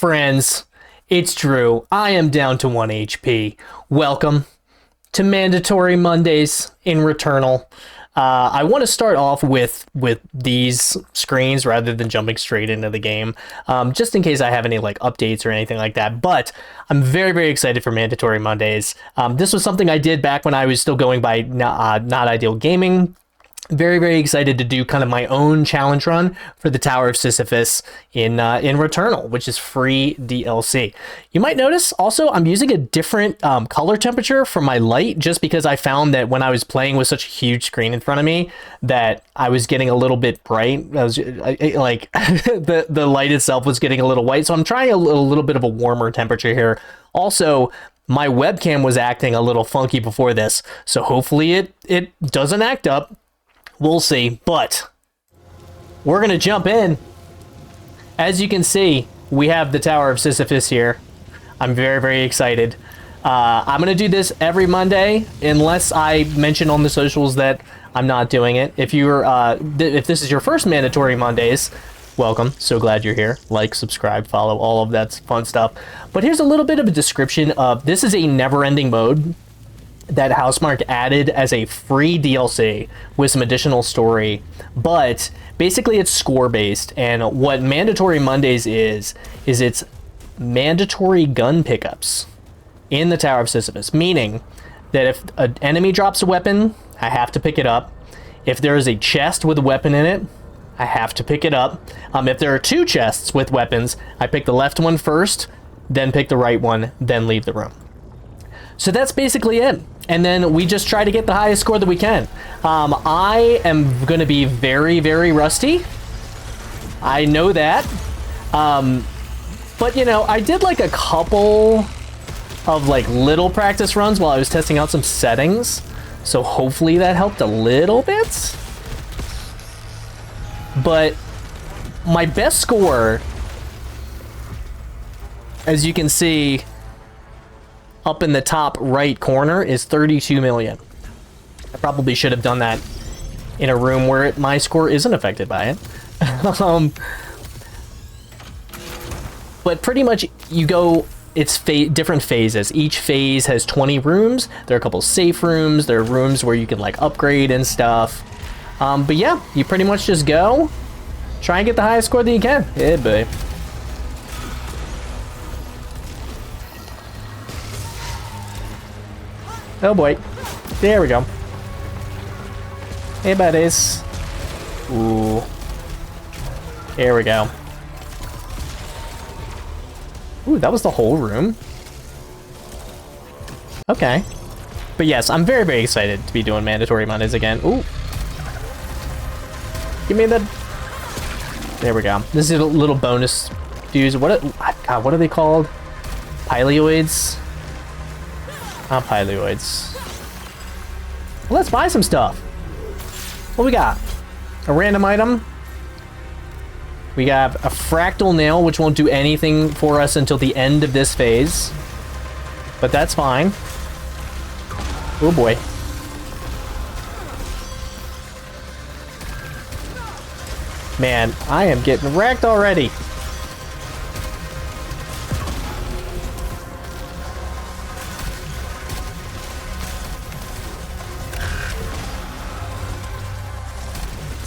Friends, it's Drew. I am down to 1 HP. Welcome to Mandatory Mondays in Returnal. I want to start off with these screens rather than jumping straight into the game, just in case I have any like updates or anything like that. But I'm very, very excited for Mandatory Mondays. This was something I did back when I was still going by Not Ideal Gaming. Very, very excited to do kind of my own challenge run for the Tower of Sisyphus in Returnal, which is free DLC. You might notice also I'm using a different color temperature for my light, just because I found that when I was playing with such a huge screen in front of me that I was getting a little bit bright. The light itself was getting a little white, so I'm trying a little bit of a warmer temperature here. Also, my webcam was acting a little funky before this, so hopefully it doesn't act up. We'll see, but we're going to jump in. As you can see, we have the Tower of Sisyphus here. I'm very, very excited. I'm going to do this every Monday, unless I mention on the socials that I'm not doing it. If this is your first Mandatory Mondays, welcome. So glad you're here. Like, subscribe, follow, all of that fun stuff. But here's a little bit of a description of, this is a never-ending mode that Housemarque added as a free DLC with some additional story, but basically it's score based. And what Mandatory Mondays is it's mandatory gun pickups in the Tower of Sisyphus, meaning that if an enemy drops a weapon, I have to pick it up. If there is a chest with a weapon in it, I have to pick it up. If there are two chests with weapons, I pick the left one first, then pick the right one, then leave the room. So that's basically it. And then we just try to get the highest score that we can. I am going to be very, very rusty. I know that. But, you know, I did like a couple of like little practice runs while I was testing out some settings. So hopefully that helped a little bit. But my best score, as you can see, up in the top right corner, is 32 million. I probably should have done that in a room where my score isn't affected by it. But pretty much you go, it's different phases. Each phase has 20 rooms. There are a couple safe rooms. There are rooms where you can like upgrade and stuff. But yeah, you pretty much just go, try and get the highest score that you can. Yeah, boy. Oh boy. There we go. Hey buddies. Ooh. There we go. Ooh, that was the whole room. Okay. But yes, I'm very, very excited to be doing Mandatory Mondays again. Ooh. Give me the... There we go. This is a little bonus dudes. God, what are they called? Pileoids? Not pileoids. Well, let's buy some stuff. What we got? A random item. We got a fractal nail, which won't do anything for us until the end of this phase. But that's fine. Oh boy. Man, I am getting wrecked already.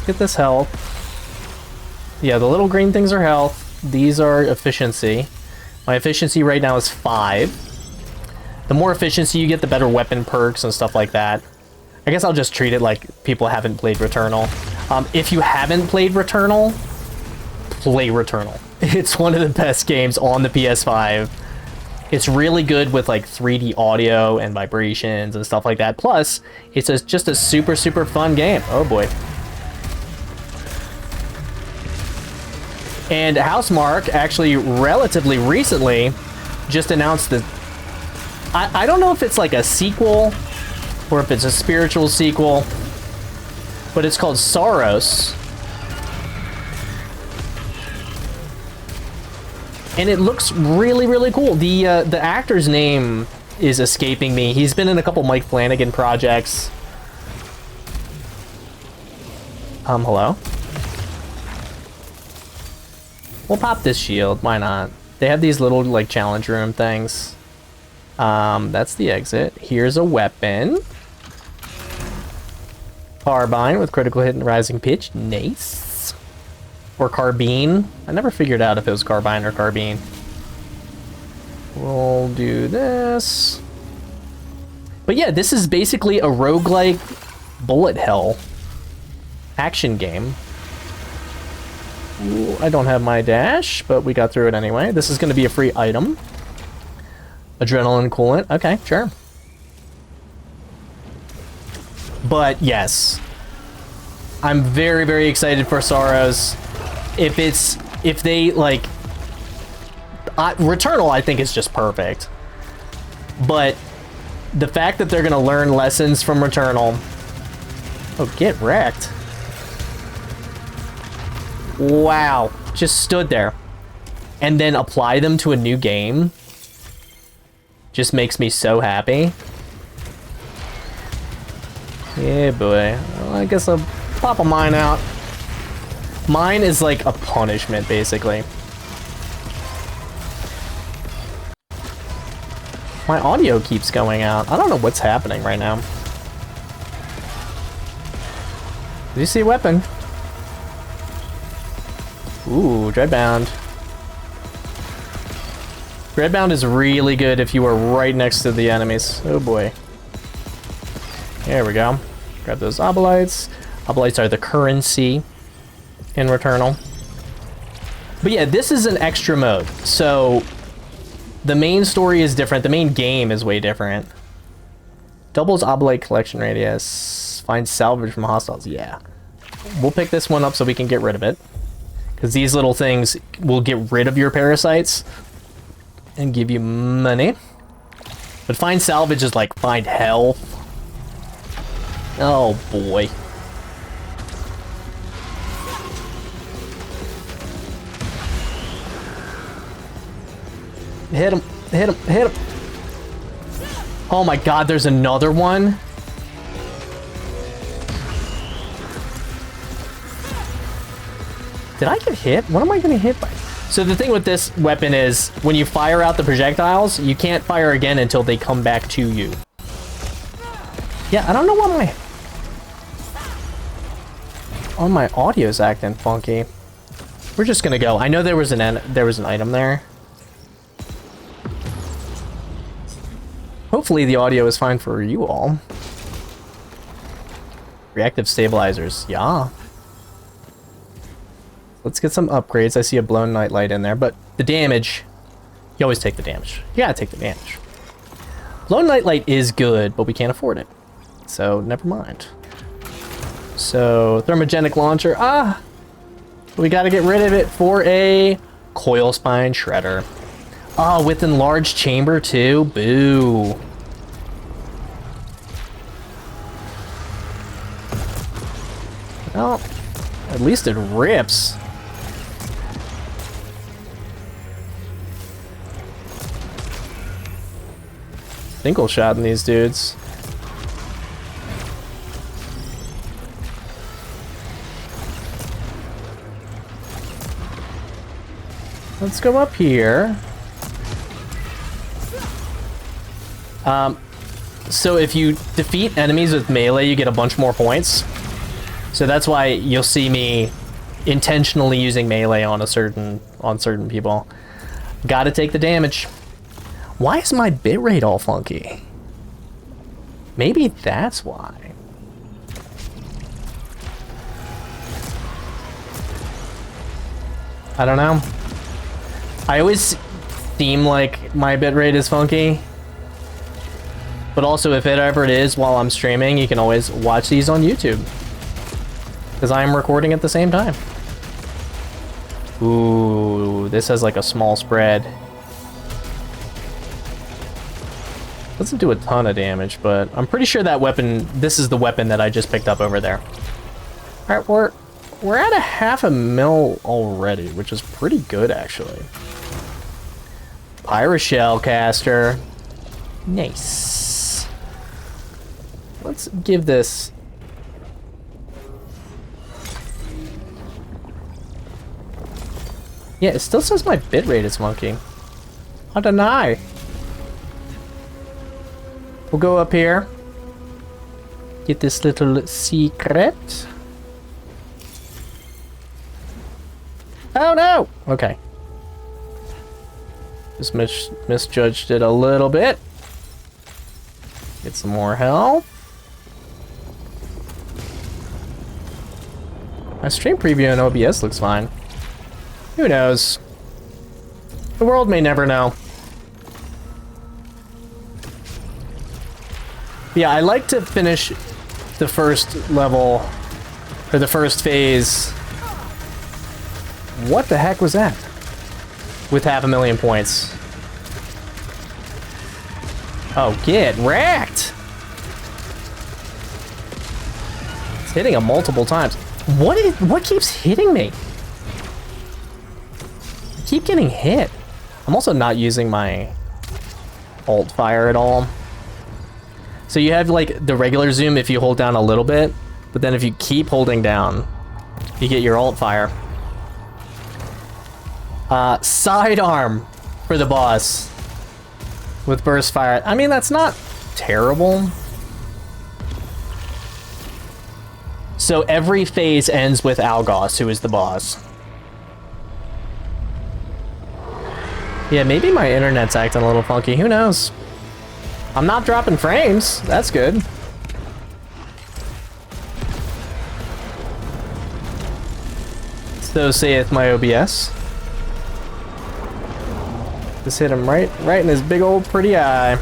Get this health. Yeah, the little green things are health. These are efficiency. My efficiency right now is 5. The more efficiency you get, the better weapon perks and stuff like that. I guess I'll just treat it like people haven't played Returnal. If you haven't played Returnal, play Returnal. It's one of the best games on the PS5. It's really good with like 3D audio and vibrations and stuff like that. Plus, it's just a super, super fun game. Oh boy. And Housemarque actually relatively recently just announced that I don't know if it's like a sequel or if it's a spiritual sequel, but it's called Soros. And it looks really, really cool. The actor's name is escaping me. He's been in a couple Mike Flanagan projects. Hello? We'll pop this shield. Why not? They have these little like challenge room things. That's the exit. Here's a weapon. Carbine with critical hit and rising pitch. Nice. Or carbine. I never figured out if it was carbine or carbine. We'll do this. But yeah, this is basically a roguelike bullet hell action game. Ooh, I don't have my dash, but we got through it anyway. This is going to be a free item. Adrenaline coolant. Okay, sure. But yes, I'm very, very excited for Sorrows. If they like, Returnal, I think is just perfect. But the fact that they're gonna learn lessons from Returnal. Oh, get wrecked! Wow, just stood there, and then apply them to a new game. Just makes me so happy. Yeah, boy. Well, I guess I'll pop a mine out. Mine is like a punishment, basically. My audio keeps going out. I don't know what's happening right now. Did you see a weapon? Ooh, Dreadbound. Dreadbound is really good if you are right next to the enemies. Oh boy. There we go. Grab those obolites. Obolites are the currency in Returnal. But yeah, this is an extra mode. So the main story is different. The main game is way different. Doubles obolite collection radius. Find salvage from hostiles. Yeah. We'll pick this one up so we can get rid of it. Because these little things will get rid of your parasites and give you money. But find salvage is like find health. Oh boy. Hit him, hit him, hit him. Oh my god, there's another one. Did I get hit? What am I getting hit by? So the thing with this weapon is when you fire out the projectiles, you can't fire again until they come back to you. Yeah, I don't know why my audio's acting funky. We're just gonna go. I know there was an item there. Hopefully the audio is fine for you all. Reactive stabilizers, yeah. Let's get some upgrades. I see a blown nightlight in there, but the damage, you always take the damage. You gotta take the damage. Blown nightlight is good, but we can't afford it. So never mind. So thermogenic launcher, we gotta get rid of it for a coil spine shredder. Oh, with enlarged chamber too, boo. Well, at least it rips. Single shot in these dudes. Let's go up here. So if you defeat enemies with melee, you get a bunch more points. So that's why you'll see me intentionally using melee on certain people. Gotta take the damage. Why is my bitrate all funky? Maybe that's why. I don't know. I always seem like my bitrate is funky. But also, if it ever is while I'm streaming, you can always watch these on YouTube. Because I am recording at the same time. Ooh, this has like a small spread. Doesn't do a ton of damage, but I'm pretty sure that weapon, this is the weapon that I just picked up over there. Alright, we're at a 500,000 already, which is pretty good actually. Pyroshell caster. Nice. Let's give this... Yeah, it still says my bitrate is funky. I don't know. We'll go up here. Get this little secret. Oh no! Okay. Just misjudged it a little bit. Get some more health. My stream preview in OBS looks fine. Who knows? The world may never know. Yeah, I like to finish the first level, or the first phase. What the heck was that? With 500,000 points. Oh, get wrecked! It's hitting him multiple times. What keeps hitting me? I keep getting hit. I'm also not using my alt fire at all. So you have like the regular zoom if you hold down a little bit, but then if you keep holding down, you get your alt fire. Sidearm for the boss with burst fire. I mean, that's not terrible. So every phase ends with Algos, who is the boss. Yeah, maybe my internet's acting a little funky. Who knows? I'm not dropping frames. That's good. So saith my OBS. Just hit him right in his big old pretty eye.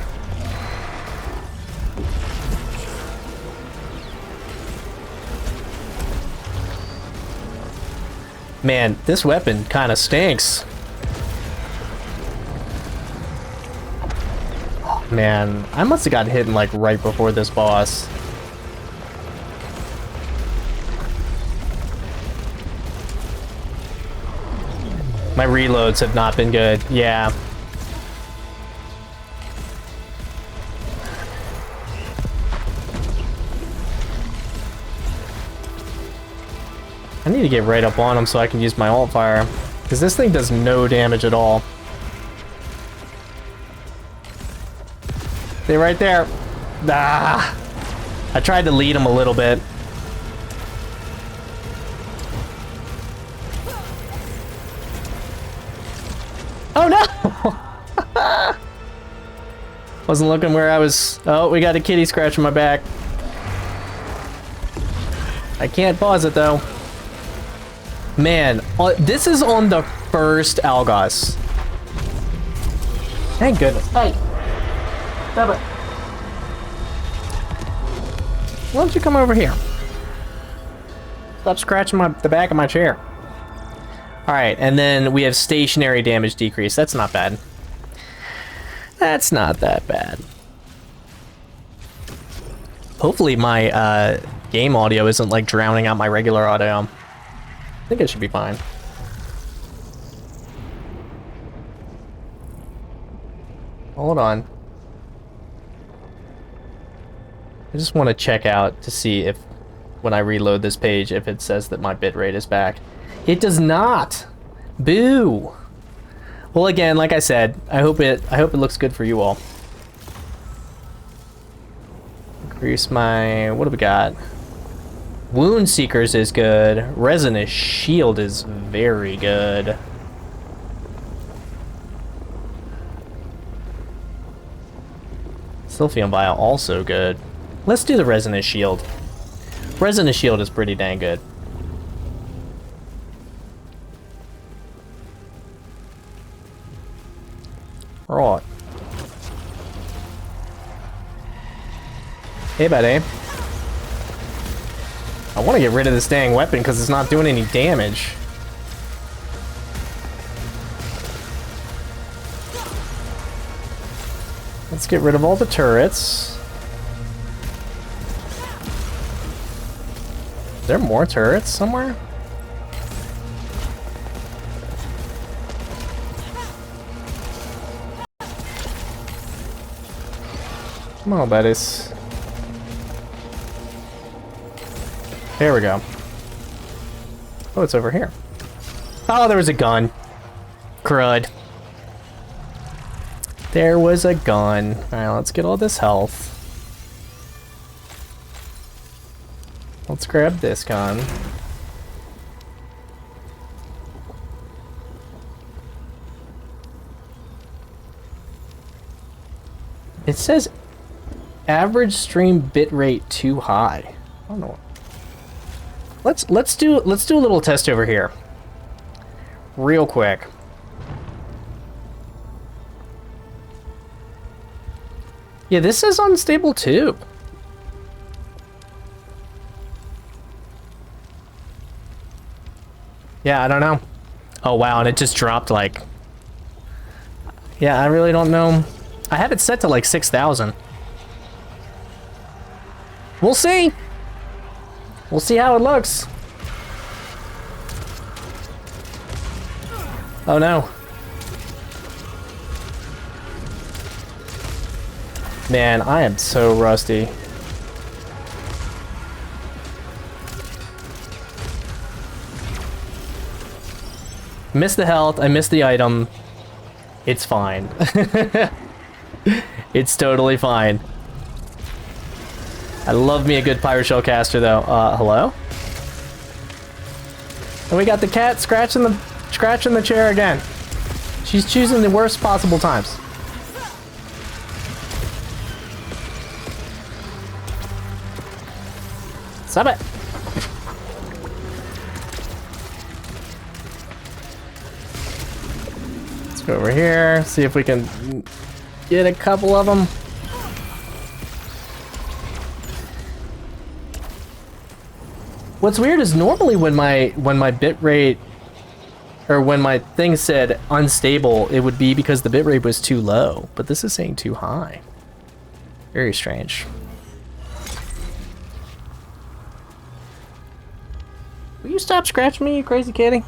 Man, this weapon kind of stinks. Oh, man, I must have got hit like right before this boss. My reloads have not been good. Yeah. I need to get right up on him so I can use my alt fire, because this thing does no damage at all. Stay right there. Ah! I tried to lead him a little bit. Oh no! Wasn't looking where I was. Oh, we got a kitty scratching my back. I can't pause it though. Man, this is on the first Algos. Thank goodness. Hey! Stop it. Why don't you come over here? Stop scratching the back of my chair. Alright, and then we have stationary damage decrease. That's not bad. That's not that bad. Hopefully my game audio isn't like drowning out my regular audio. I think it should be fine. Hold on. I just want to check out to see if, when I reload this page, if it says that my bitrate is back. It does not! Boo! Well, again, like I said, I hope it looks good for you all. Increase my... what do we got? Wound Seekers is good. Resonant Shield is very good. Sylphium Vial also good. Let's do the Resonant Shield. Resonant Shield is pretty dang good. Right. Hey, buddy. I want to get rid of this dang weapon because it's not doing any damage. Let's get rid of all the turrets. Is there more turrets somewhere? Come on, buddies. There we go. Oh, it's over here. Oh, there was a gun. Crud. There was a gun. Alright, let's get all this health. Let's grab this gun. It says average stream bitrate too high. I don't know. Let's do a little test over here. Real quick. Yeah, this is unstable too. Yeah, I don't know. Oh wow, and it just dropped like... Yeah, I really don't know. I had it set to like 6,000. We'll see. We'll see how it looks. Oh no. Man, I am so rusty. Missed the health, I missed the item. It's fine. It's totally fine. I love me a good Pyro Shell caster though. Hello? And we got the cat scratching the chair again. She's choosing the worst possible times. Stop it. Let's go over here, see if we can get a couple of them. What's weird is normally when my bitrate, or when my thing said unstable, it would be because the bitrate was too low, but this is saying too high. Very strange. Will you stop scratching me, you crazy kitty?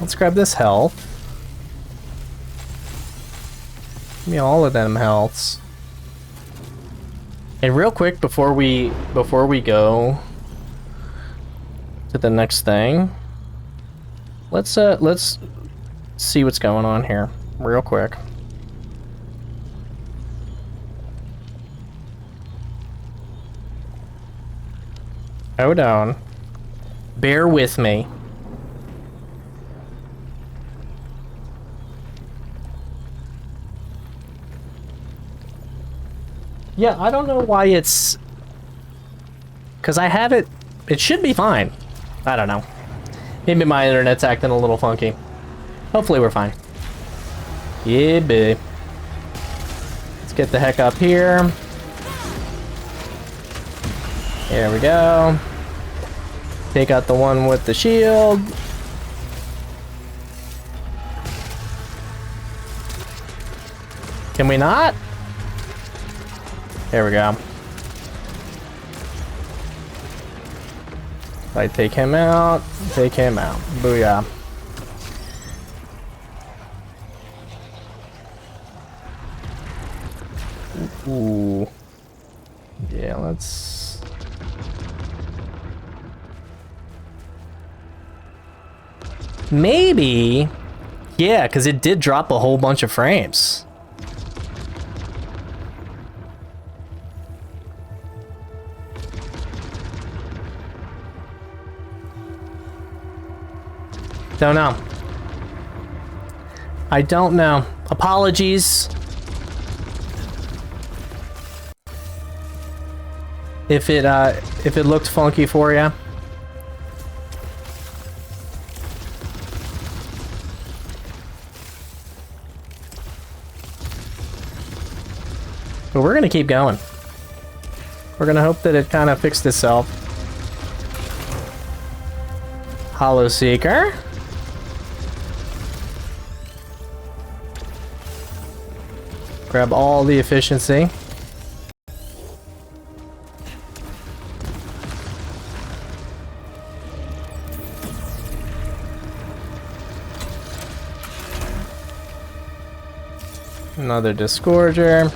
Let's grab this health. Give me all of them healths. And real quick before we go to the next thing, let's see what's going on here real quick. Hold on. Bear with me. Yeah, I don't know why it's... Because I have it... It should be fine. I don't know. Maybe my internet's acting a little funky. Hopefully we're fine. Yeah, babe. Let's get the heck up here. There we go. Take out the one with the shield. Can we not? There we go. If I take him out, take him out. Booyah. Ooh. Yeah, let's... Maybe... Yeah, because it did drop a whole bunch of frames. Don't know. I don't know. Apologies. If it looked funky for you. But we're gonna keep going. We're gonna hope that it kind of fixed itself. Hollow Seeker. Grab all the efficiency. Another disgorger.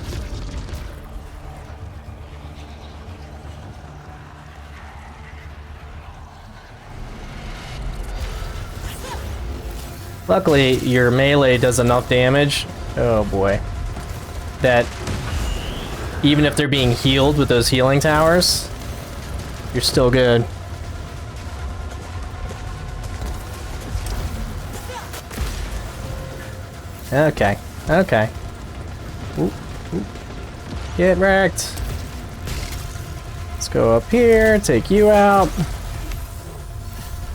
Luckily, your melee does enough damage. Oh boy. That even if they're being healed with those healing towers, you're still good. Okay, okay. Ooh, ooh. Get wrecked. Let's go up here, take you out.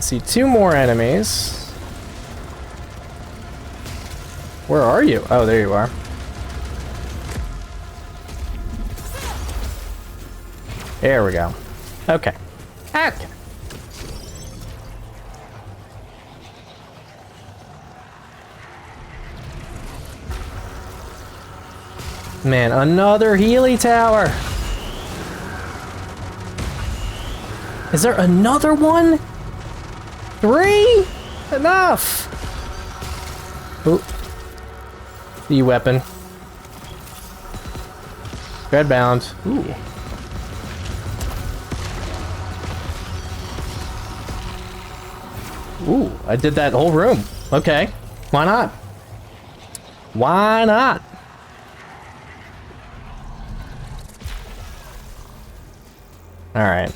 See 2 more enemies. Where are you? Oh, there you are. There we go. Okay. Okay. Man, another Healy Tower. Is there another one? 3? Enough. Ooh. The weapon. Redbound. Ooh. Ooh, I did that whole room. Okay. Why not? Why not? Alright.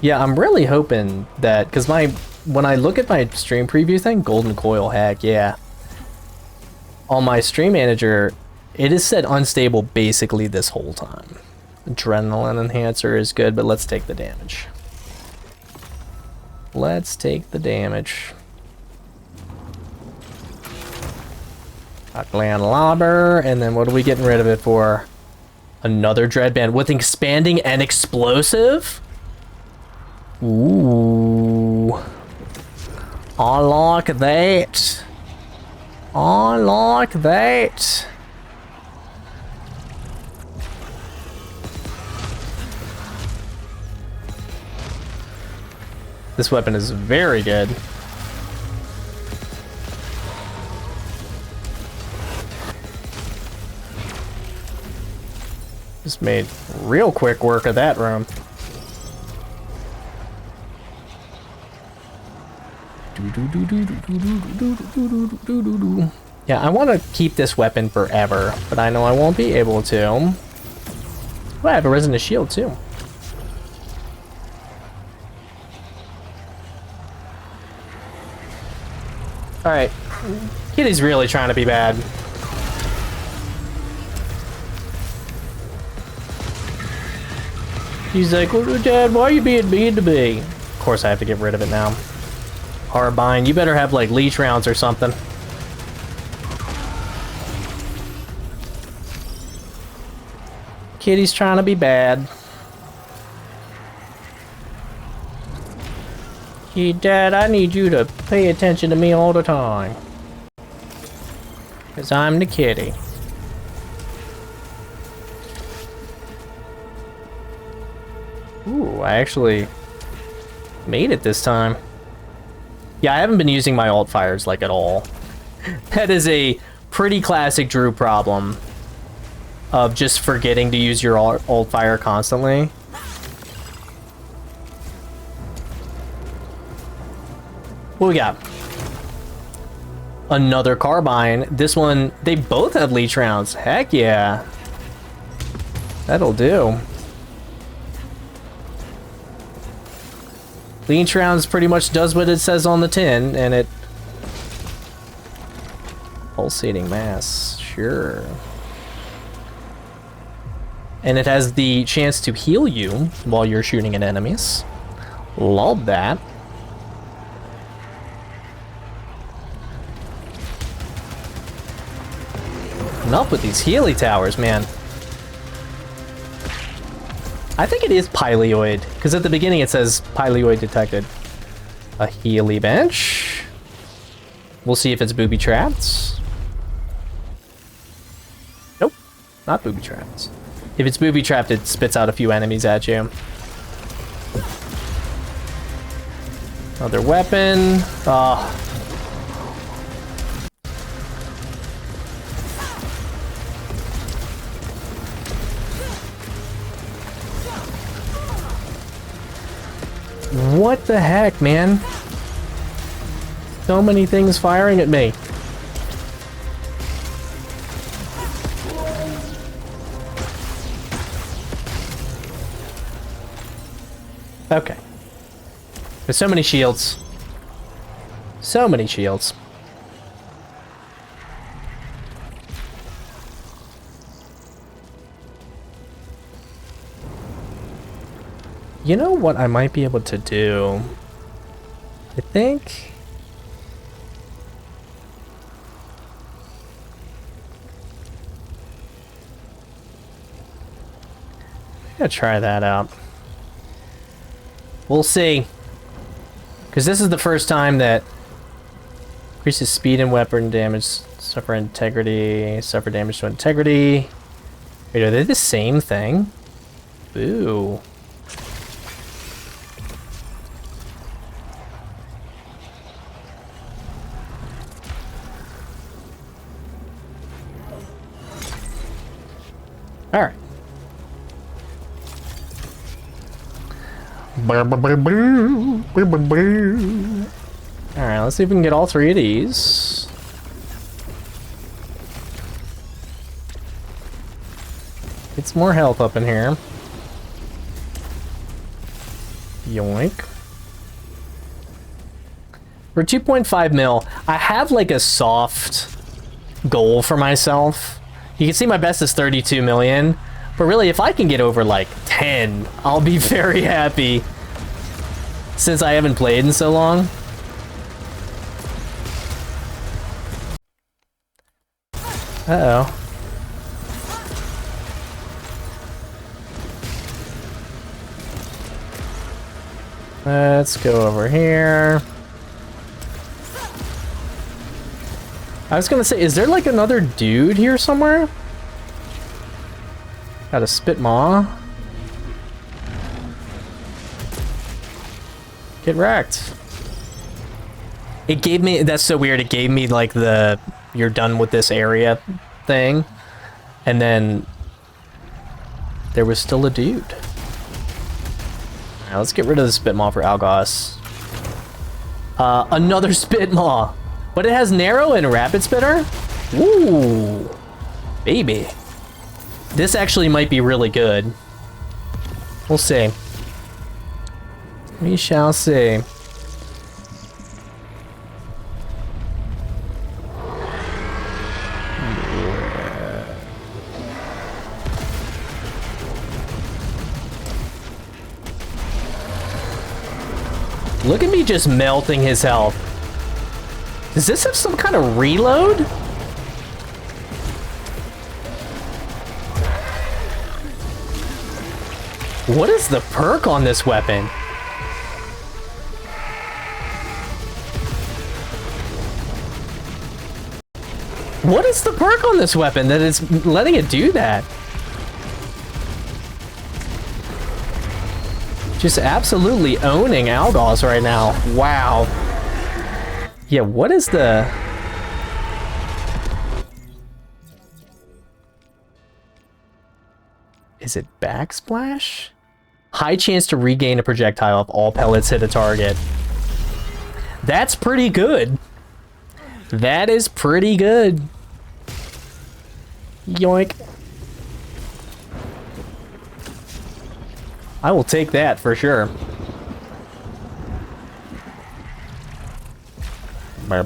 Yeah, I'm really hoping that, because when I look at my stream preview thing, Golden Coil, heck yeah. On my stream manager, it is set unstable basically this whole time. Adrenaline enhancer is good, but let's take the damage. Let's take the damage. Gland Lobber, and then what are we getting rid of it for? Another Dreadband with expanding and explosive? Ooh. I like that. I like that. This weapon is very good. Just made real quick work of that room. Yeah, I want to keep this weapon forever, but I know I won't be able to. Well, I have a resonant shield too. Alright, Kitty's really trying to be bad. He's like, well, Dad, why are you being mean to me? Of course I have to get rid of it now. Carbine, you better have like leech rounds or something. Kitty's trying to be bad. Hey, Dad, I need you to pay attention to me all the time. 'Cause I'm the kitty. Ooh, I actually made it this time. Yeah, I haven't been using my alt fires like at all. That is a pretty classic Drew problem of just forgetting to use your alt fire constantly. What we got? Another carbine. This one, they both have leech rounds. Heck yeah. That'll do. Leech rounds pretty much does what it says on the tin, and it... Pulsating mass, sure. And it has the chance to heal you while you're shooting at enemies. Love that. Enough with these Healy towers, man. I think it is Pileoid, because at the beginning it says Pileoid detected. A Healy bench. We'll see if it's booby trapped. Nope, not booby trapped. If it's booby trapped, it spits out a few enemies at you. Another weapon. What the heck, man? So many things firing at me. Okay. There's so many shields. So many shields. You know what I might be able to do? I think... I'm gonna try that out. We'll see. Because this is the first time that increases speed and weapon damage, suffer integrity, suffer damage to integrity. Wait, are they the same thing? Ooh. Alright. Alright, let's see if we can get all three of these. Get some more health up in here. Yoink. For 2.5 mil, I have like a soft goal for myself. You can see my best is 32 million, but really if I can get over like 10, I'll be very happy since I haven't played in so long. Uh-oh. Let's go over here. I was gonna say, is there like another dude here somewhere? Got a spit maw. Get wrecked. It gave me, that's so weird, it gave me like the you're done with this area thing. And then there was still a dude. Alright, let's get rid of the spit maw for Algos. Another spit maw. But it has narrow and rapid spitter? Ooh, baby. This actually might be really good. We'll see. We shall see. Look at me just melting his health. Does this have some kind of reload? What is the perk on this weapon? What is the perk on this weapon that is letting it do that? Just absolutely owning Algos right now. Wow. Yeah, what is the... Is it backsplash? High chance to regain a projectile if all pellets hit a target. That's pretty good. That is pretty good. Yoink. I will take that for sure. So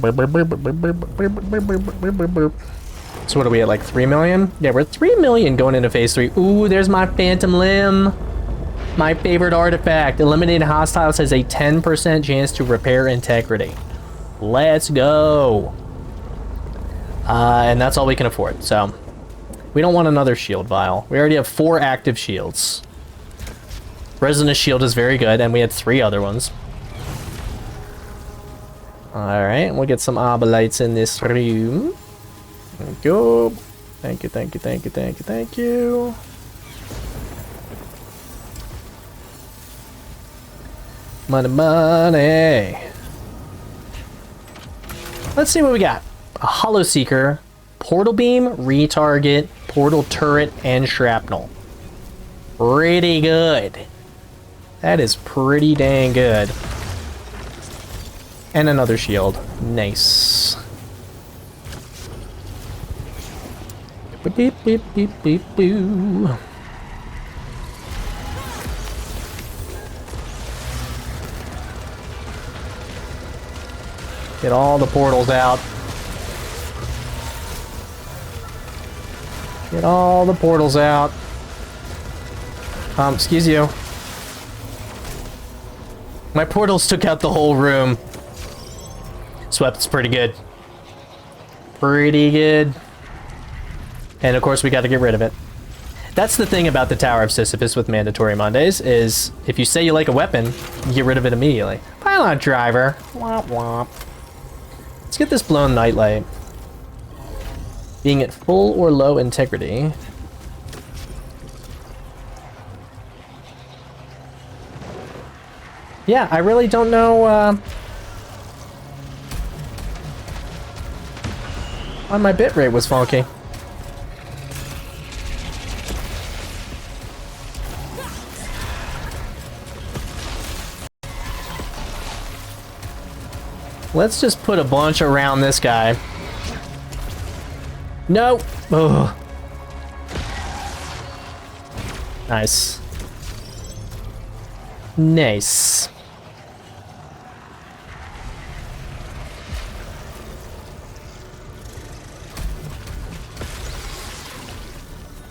what are we at, like 3 million? Yeah, we're at 3 million going into phase 3. Ooh, there's my phantom limb. My favorite artifact. Eliminating hostiles has a 10% chance to repair integrity. Let's go. And that's all we can afford, so we don't want another shield vial. We already have 4 active shields. Resonance shield is very good, and we had 3 other ones. Alright, we'll get some arbolites in this room. There we go. Thank you, thank you, thank you, thank you, thank you. Money, money. Let's see what we got. A Hollow Seeker, Portal Beam, Retarget, Portal Turret, and Shrapnel. Pretty good. That is pretty dang good. And another shield. Nice. Beep, beep, beep, beep, boo. Get all the portals out. Get all the portals out. Excuse you. My portals took out the whole room. Swept is pretty good. Pretty good. And of course we got to get rid of it. That's the thing about the Tower of Sisyphus with Mandatory Mondays, is if you say you like a weapon, you get rid of it immediately. Pylon driver. Womp womp. Let's get this blown nightlight. Being at full or low integrity. Yeah, I really don't know why my bitrate was funky. Let's just put a bunch around this guy. No! Ugh. Nice. Nice.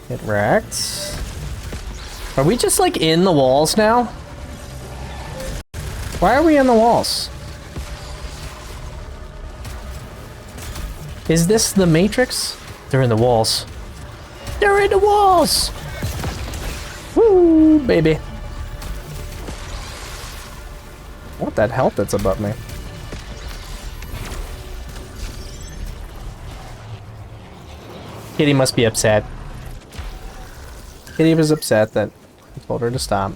Get wrecked. Are we just like in the walls now? Why are we in the walls? Is this the Matrix? They're in the walls. They're in the walls! Woo, baby. What that health that's above me? Kitty must be upset. Kitty was upset that I told her to stop.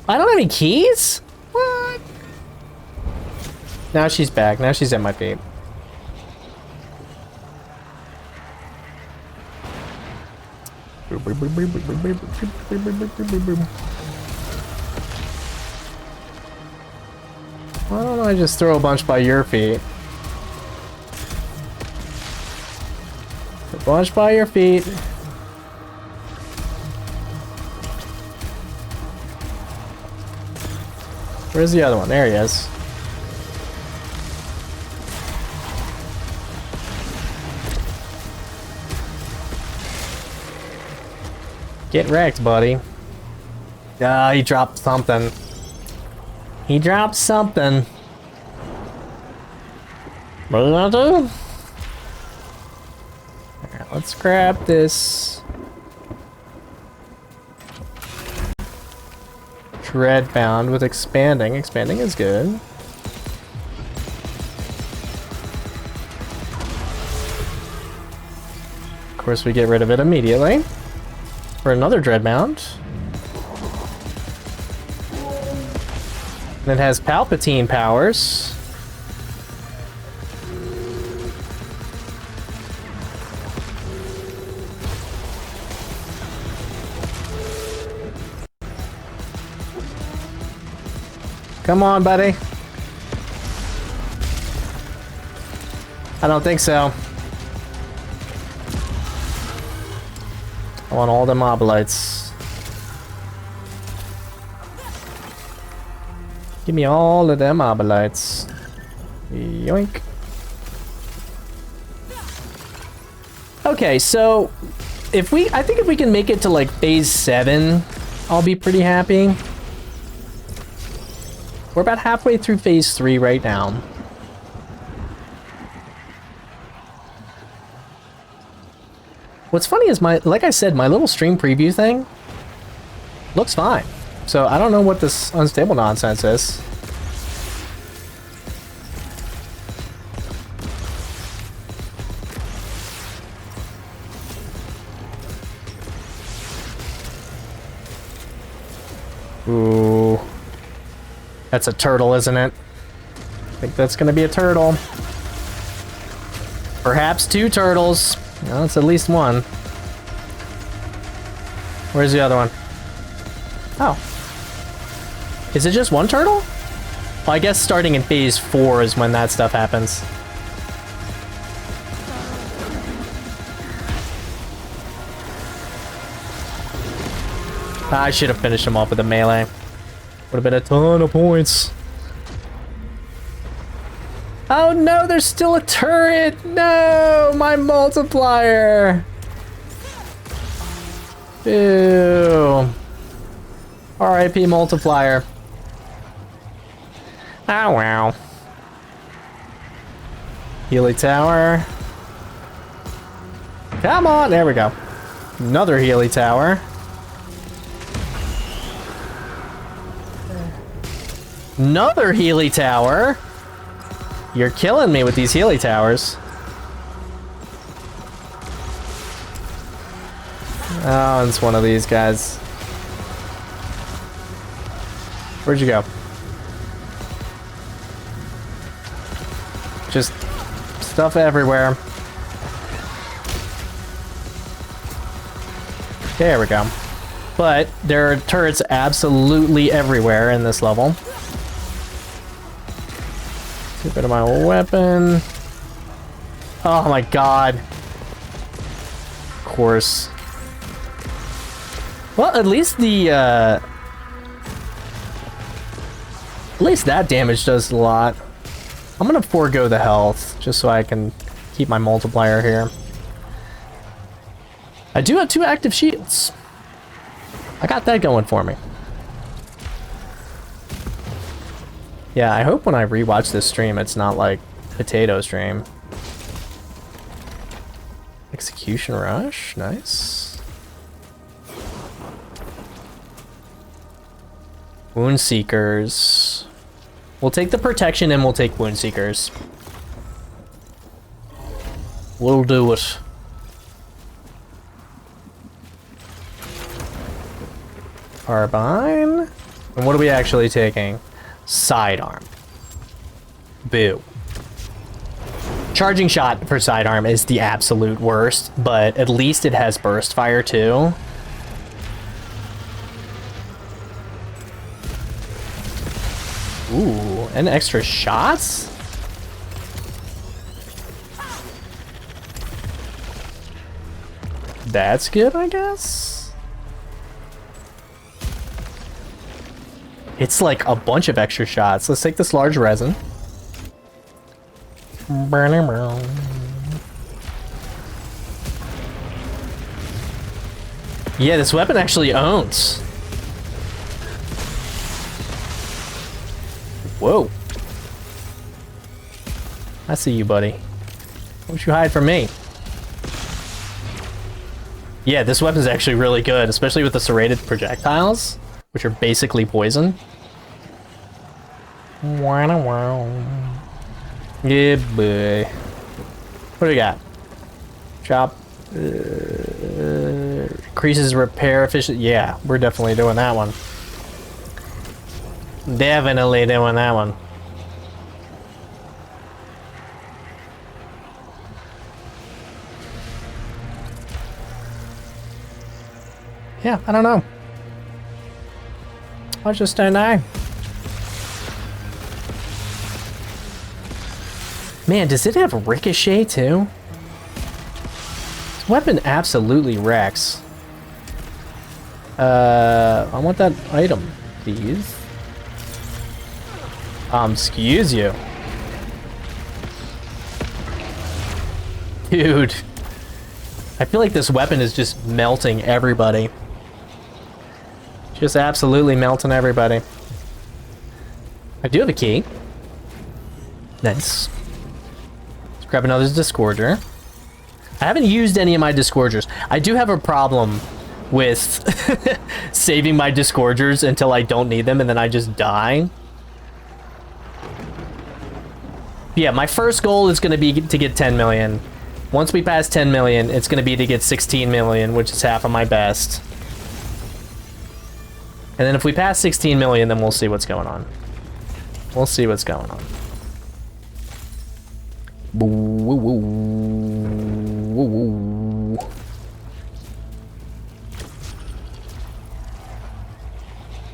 I don't have any keys? What? Now she's back. Now she's at my feet. Why don't I just throw a bunch by your feet? A bunch by your feet. Where's the other one? There he is. Get wrecked, buddy. Ah, he dropped something. He dropped something. What are you gonna do? Alright, let's grab this. Dreadbound with expanding. Expanding is good. Of course, we get rid of it immediately. For another Dreadbound. And it has Palpatine powers. Come on, buddy. I don't think so. I want all the mobolites. Give me all of them mobolites. Yoink. Okay, so I think if we can make it to like phase 7, I'll be pretty happy. We're about halfway through phase 3 right now. What's funny is like I said, my little stream preview thing looks fine. So I don't know what this unstable nonsense is. Ooh. That's a turtle, isn't it? I think that's gonna be a turtle. Perhaps 2 turtles. No, it's at least one. Where's the other one? Oh. Is it just one turtle? Well, I guess starting in phase 4 is when that stuff happens. I should have finished him off with a melee. Would have been a ton of points. Oh no, there's still a turret! No, my multiplier! Ew. RIP multiplier. Oh wow. Healy tower. Come on, there we go. Another Healy tower. Another Healy tower. You're killing me with these Healy towers. Oh, it's one of these guys. Where'd you go? Just stuff everywhere. There we go. But there are turrets absolutely everywhere in this level. Get rid of my weapon. Oh my god. Of course. Well, at least the, at least that damage does a lot. I'm gonna forego the health, just so I can keep my multiplier here. I do have 2 active shields. I got that going for me. Yeah, I hope when I rewatch this stream, it's not like potato stream. Execution rush, nice. Wound seekers. We'll take the protection and we'll take wound seekers. We'll do it. Carbine. And what are we actually taking? Sidearm. Boo. Charging shot for sidearm is the absolute worst, but at least it has burst fire too. Ooh, and extra shots? That's good, I guess. It's like a bunch of extra shots. Let's take this large resin. Yeah, this weapon actually owns. Whoa. I see you, buddy. Don't you hide from me. Yeah, this weapon's actually really good, especially with the serrated projectiles, which are basically poison. Yeah, boy. What do we got? Chop. Increases repair efficiency. Yeah, we're definitely doing that one. Definitely doing that one. Yeah, I don't know. I just don't know. Man, does it have ricochet too? This weapon absolutely wrecks. I want that item, please. Excuse you. Dude. I feel like this weapon is just melting everybody. Just absolutely melting everybody. I do have a key. Nice. Let's grab another Disgorger. I haven't used any of my Disgorgers. I do have a problem with saving my Disgorgers until I don't need them and then I just die. Yeah, my first goal is going to be to get 10 million. Once we pass 10 million, it's going to be to get 16 million, which is half of my best. And then if we pass 16 million, then we'll see what's going on. We'll see what's going on. Boo, woo, woo, woo, woo.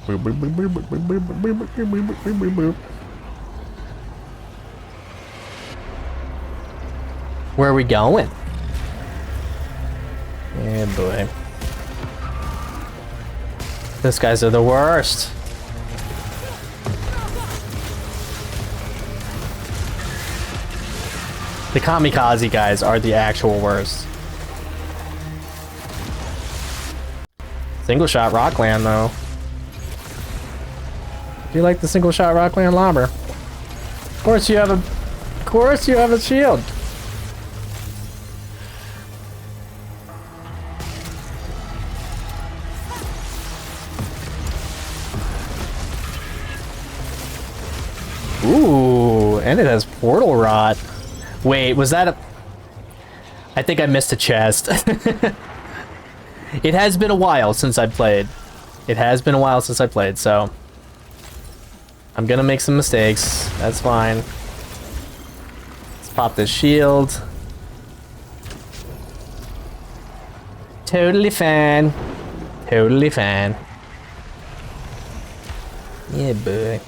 Boo, Where are we going? Yeah, boy. These guys are the worst. The kamikaze guys are the actual worst. Single shot Rockland though. Do you like the single shot Rockland lobber? Of course you have a shield. Ooh, and it has portal rot. Wait, was that a... I think I missed a chest. It has been a while since I played. It has been a while since I played, so... I'm gonna make some mistakes. That's fine. Let's pop this shield. Totally fine. Totally fine. Yeah, boy.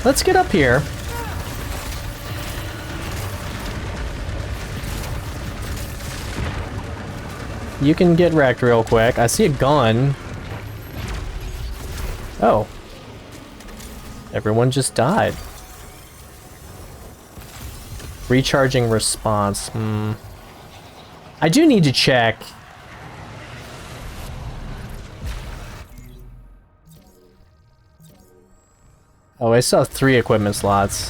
Let's get up here. You can get wrecked real quick. I see a gun. Oh. Everyone just died. Recharging response. I do need to check. Oh, I saw 3 equipment slots.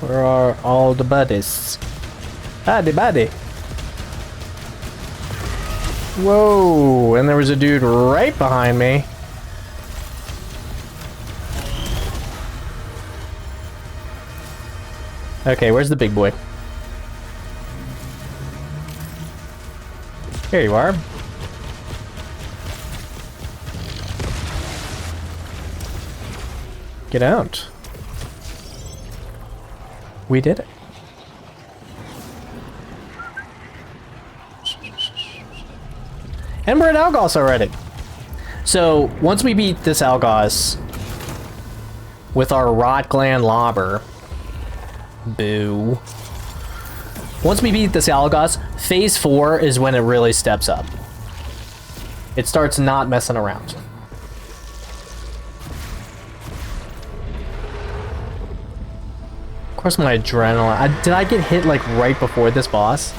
Where are all the buddies? Buddy, buddy. Whoa, and there was a dude right behind me. Okay, where's the big boy? Here you are. Get out. We did it. And we're at Algos already. So, once we beat this Algos with our Rot Gland Lobber, boo. Once we beat this Algos, phase 4 is when it really steps up. It starts not messing around. Of course my adrenaline... did I get hit like right before this boss?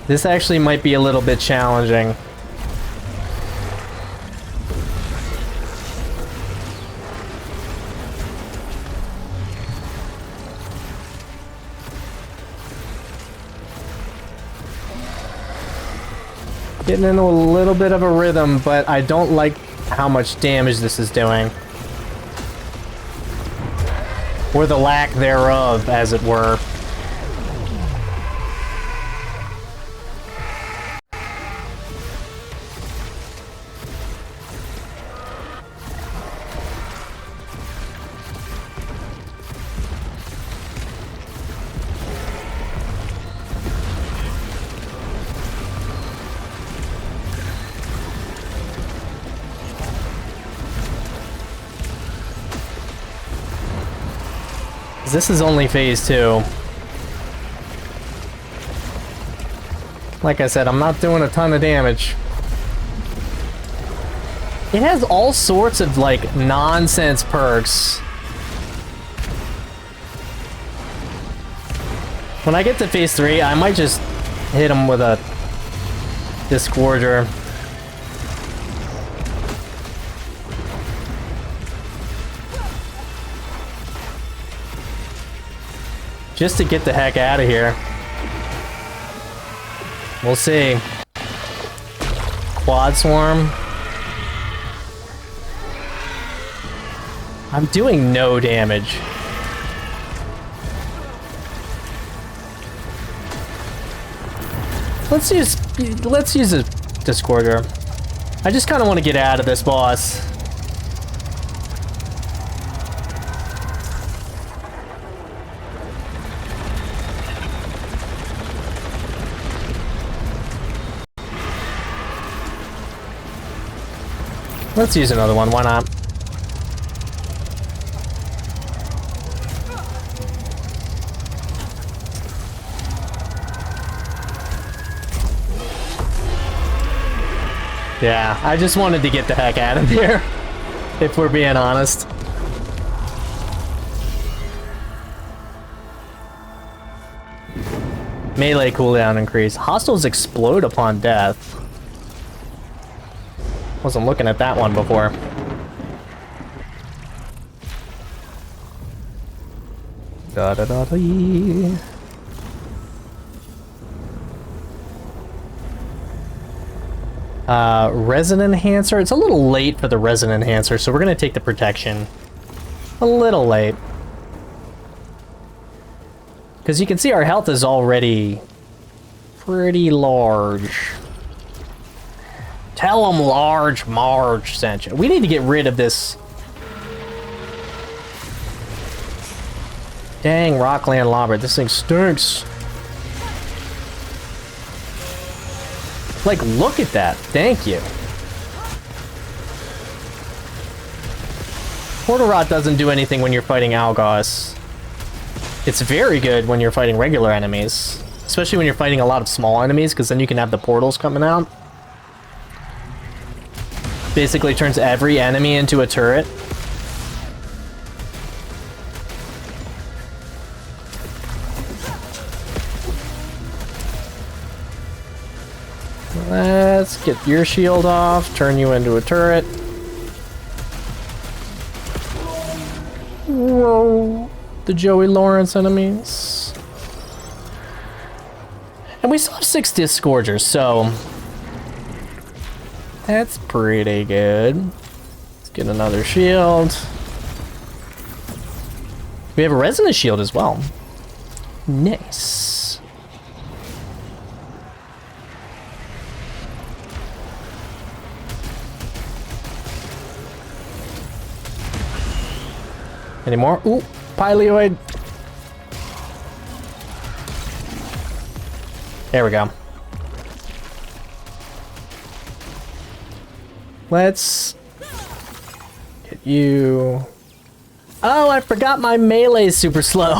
This actually might be a little bit challenging. Getting into a little bit of a rhythm, but I don't like how much damage this is doing. Or the lack thereof, as it were. This is only phase 2. Like I said, I'm not doing a ton of damage. It has all sorts of, like, nonsense perks. When I get to phase 3, I might just hit him with a Disgorger. Just to get the heck out of here. We'll see. Quad Swarm. I'm doing no damage. Let's use a Discorder. I just kind of want to get out of this boss. Let's use another one, why not? Yeah, I just wanted to get the heck out of here, if we're being honest. Melee cooldown increase. Hostiles explode upon death. Wasn't looking at that one before. Da da da da. Resin enhancer. It's a little late for the resin enhancer, so we're gonna take the protection. A little late. Because you can see our health is already pretty large. Tell them Large Marge sent you. We need to get rid of this. Dang, Rockland Lobber. This thing stinks. Like, look at that. Thank you. Portal Rot doesn't do anything when you're fighting Algos. It's very good when you're fighting regular enemies. Especially when you're fighting a lot of small enemies, because then you can have the portals coming out. Basically turns every enemy into a turret. Let's get your shield off, turn you into a turret. Whoa. The Joey Lawrence enemies. And we still have 6 Disgorgers, so that's pretty good. Let's get another shield. We have a resonance shield as well. Nice. Any more? Ooh, Pileoid. There we go. Let's get you. Oh, I forgot my melee is super slow.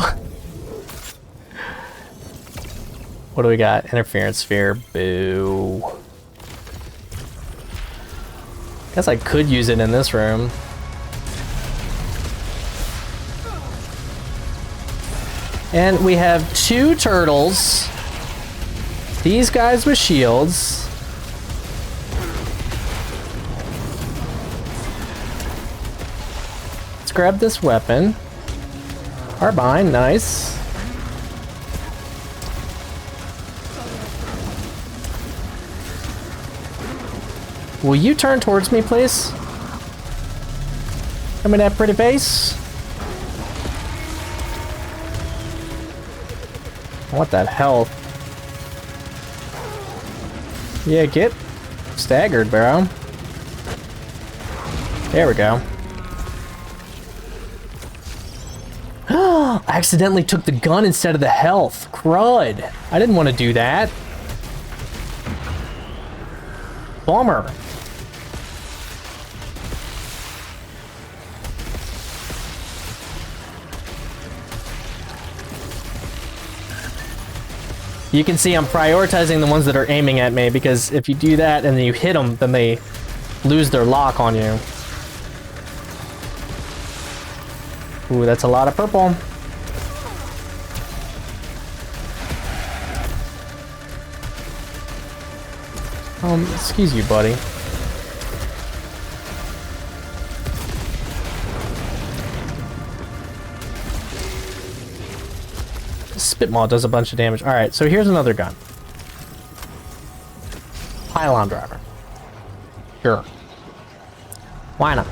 What do we got? Interference sphere. Boo. Guess I could use it in this room. And we have 2 turtles. These guys with shields. Let's grab this weapon. Carbine, nice. Will you turn towards me, please? Give me that pretty face. I want that health. Yeah, get staggered, bro. There we go. I accidentally took the gun instead of the health. Crud. I didn't want to do that. Bummer. You can see I'm prioritizing the ones that are aiming at me, because if you do that and then you hit them, then they lose their lock on you. Ooh, that's a lot of purple. Excuse you, buddy. Spitmaw does a bunch of damage. Alright, so here's another gun. Pylon driver. Sure. Why not?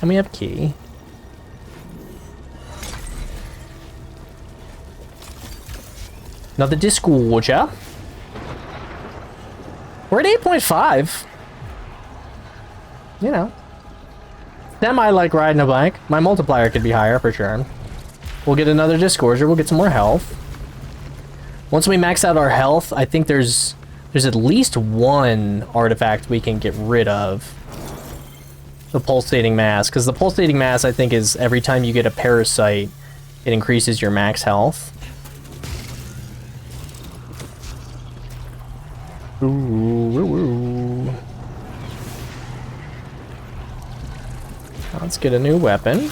And we have key. Another discordia. We're at 8.5. You know. Semi like riding a bike. My multiplier could be higher for sure. We'll get another discordia. We'll get some more health. Once we max out our health, I think there's at least one artifact we can get rid of. The pulsating mass, because the pulsating mass, I think, is every time you get a parasite, it increases your max health. Ooh, ooh, ooh. Let's get a new weapon.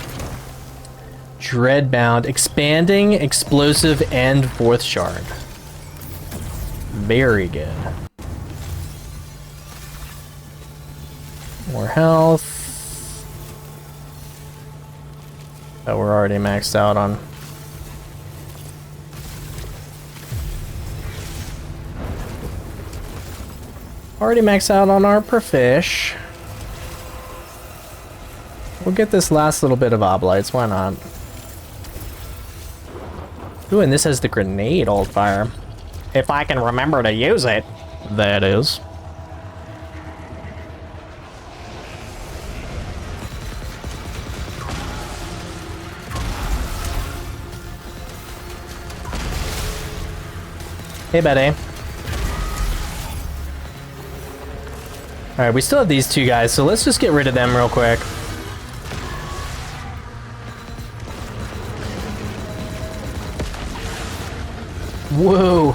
Dreadbound, expanding, explosive, and fourth shard. Very good. More health. That we're already maxed out on. Already maxed out on our per fish. We'll get this last little bit of oblites, why not? Ooh, and this has the grenade alt fire. If I can remember to use it, that is. Hey, buddy. Alright, we still have these two guys, so let's just get rid of them real quick. Whoa.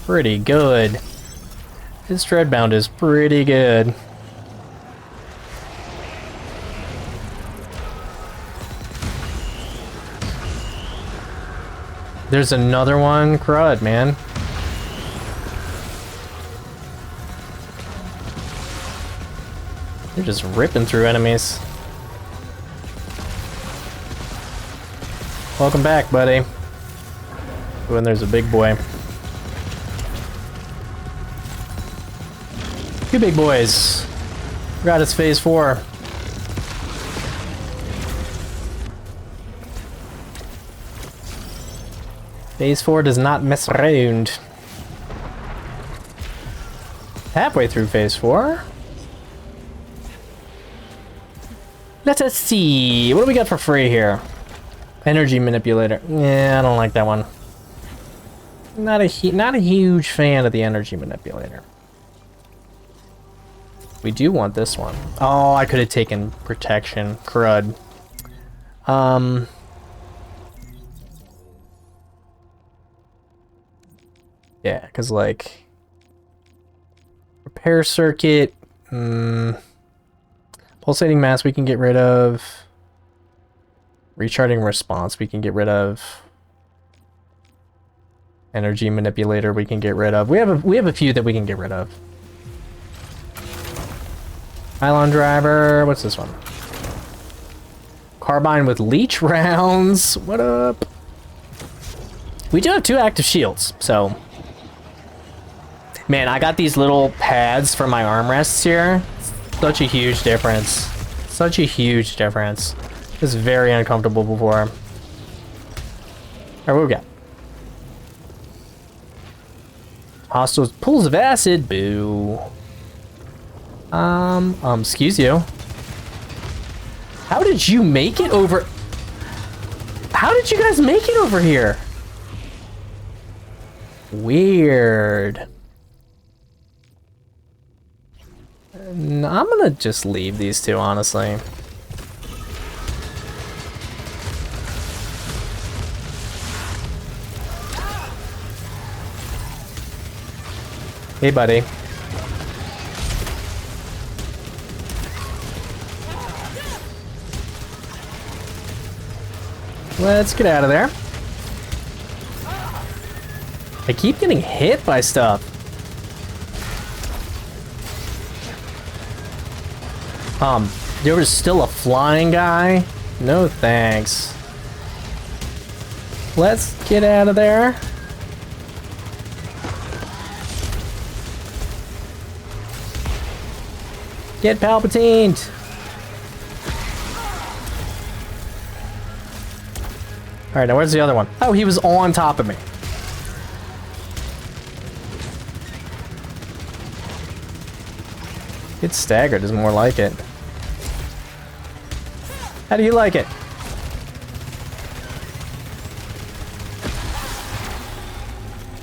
Pretty good. This Dreadbound is pretty good. There's another one. Crud, man. They're just ripping through enemies. Welcome back, buddy. Oh, and there's a big boy. Two big boys. Forgot it's phase 4. Phase 4 does not mess around. Halfway through phase 4. Let us see. What do we got for free here? Energy manipulator. Yeah, I don't like that one. Not a huge fan of the energy manipulator. We do want this one. Oh, I could have taken protection. Crud. Yeah, because like repair circuit. Pulsating mass we can get rid of. Recharging response we can get rid of. Energy manipulator we can get rid of. We have a few that we can get rid of. Pylon driver, what's this one? Carbine with leech rounds. What up? We do have 2 active shields, so man, I got these little pads for my armrests here. Such a huge difference. Such a huge difference. It was very uncomfortable before. Alright, what we got? Hostile pools of acid. Boo. Excuse you. How did you make it over? How did you guys make it over here? Weird. I'm gonna just leave these two, honestly. Hey, buddy. Let's get out of there. I keep getting hit by stuff. There was still a flying guy? No thanks. Let's get out of there. Get Palpatined! Alright, now where's the other one? Oh, he was on top of me. Get staggered is more like it. How do you like it?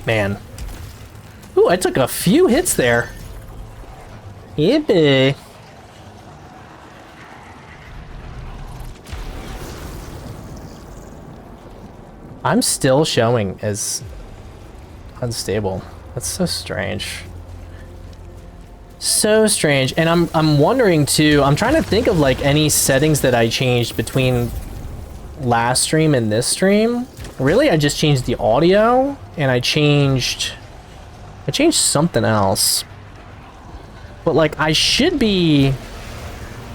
Man. Ooh, I took a few hits there. Yippee. I'm still showing as unstable. That's so strange. So strange. And I'm wondering too, I'm trying to think of like any settings that I changed between last stream and this stream. Really, I just changed the audio and I changed something else. But like I should be,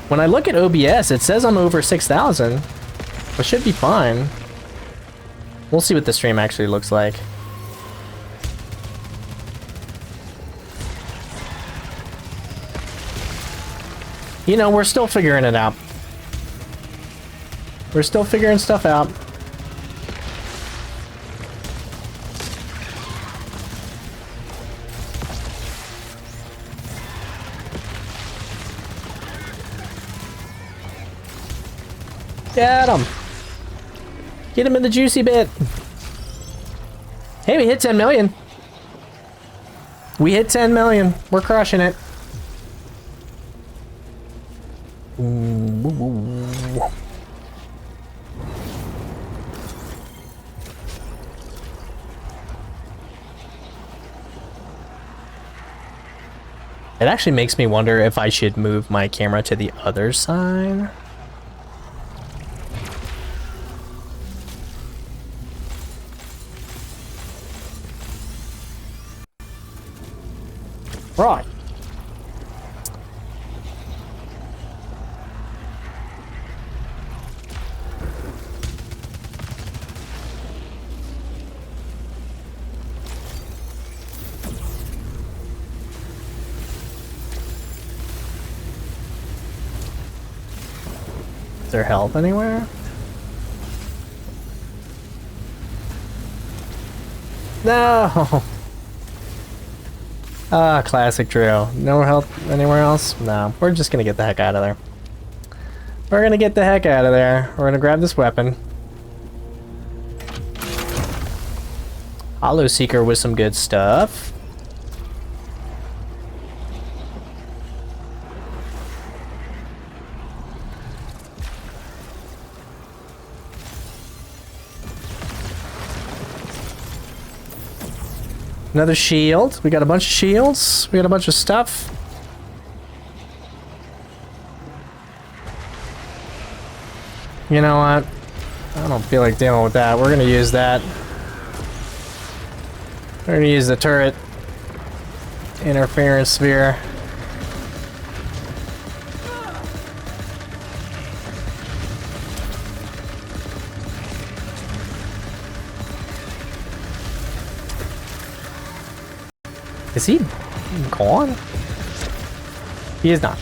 when I look at OBS, it says I'm over 6,000. I should be fine. We'll see what the stream actually looks like. You know, we're still figuring it out. We're still figuring stuff out. Get him! Get him in the juicy bit! Hey, we hit 10 million! We hit 10 million! We're crushing it! It actually makes me wonder if I should move my camera to the other side. Right. Is there health anywhere? No! Ah, classic drill. No health anywhere else? No. We're just gonna get the heck out of there. We're gonna get the heck out of there. We're gonna grab this weapon. Hollow Seeker with some good stuff. Another shield. We got a bunch of shields. We got a bunch of stuff. You know what? I don't feel like dealing with that. We're gonna use that. We're gonna use the turret interference sphere. Is he gone? He is not.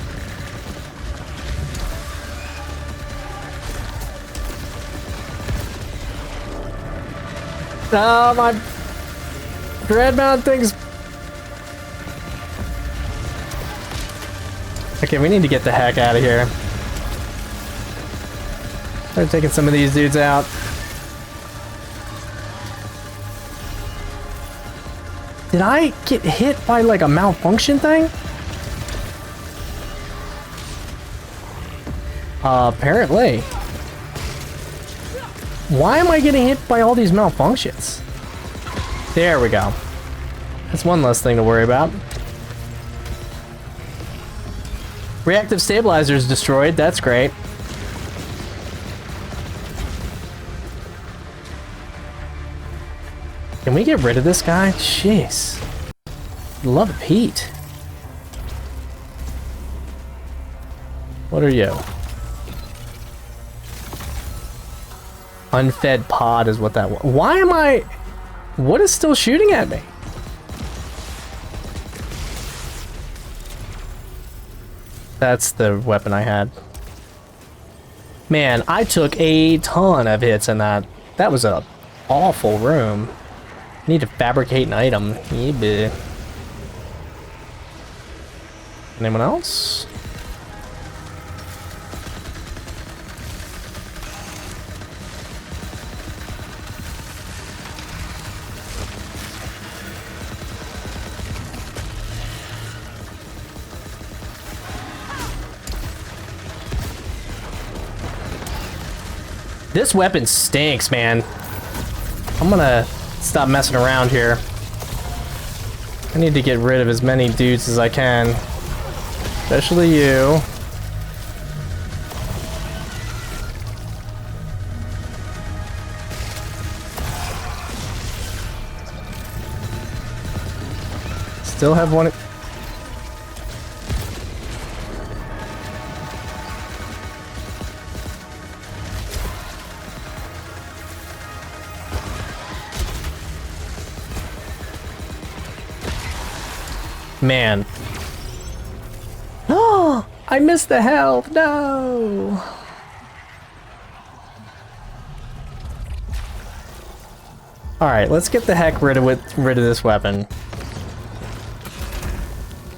Oh, my dread mount things. Okay, we need to get the heck out of here. Start taking some of these dudes out. Did I get hit by like a malfunction thing? Apparently. Why am I getting hit by all these malfunctions? There we go. That's one less thing to worry about. Reactive stabilizer is destroyed. That's great. Can we get rid of this guy? Jeez. Love Pete. What are you? Unfed pod is what that was. Why am I... What is still shooting at me? That's the weapon I had. Man, I took a ton of hits in that. That was a awful room. Need to fabricate an item. Yeah. Anyone else? This weapon stinks, man. I'm gonna stop messing around here. I need to get rid of as many dudes as I can. Especially you. Still have one. Man. Oh, I missed the health. No. All right, let's get the heck rid of this weapon.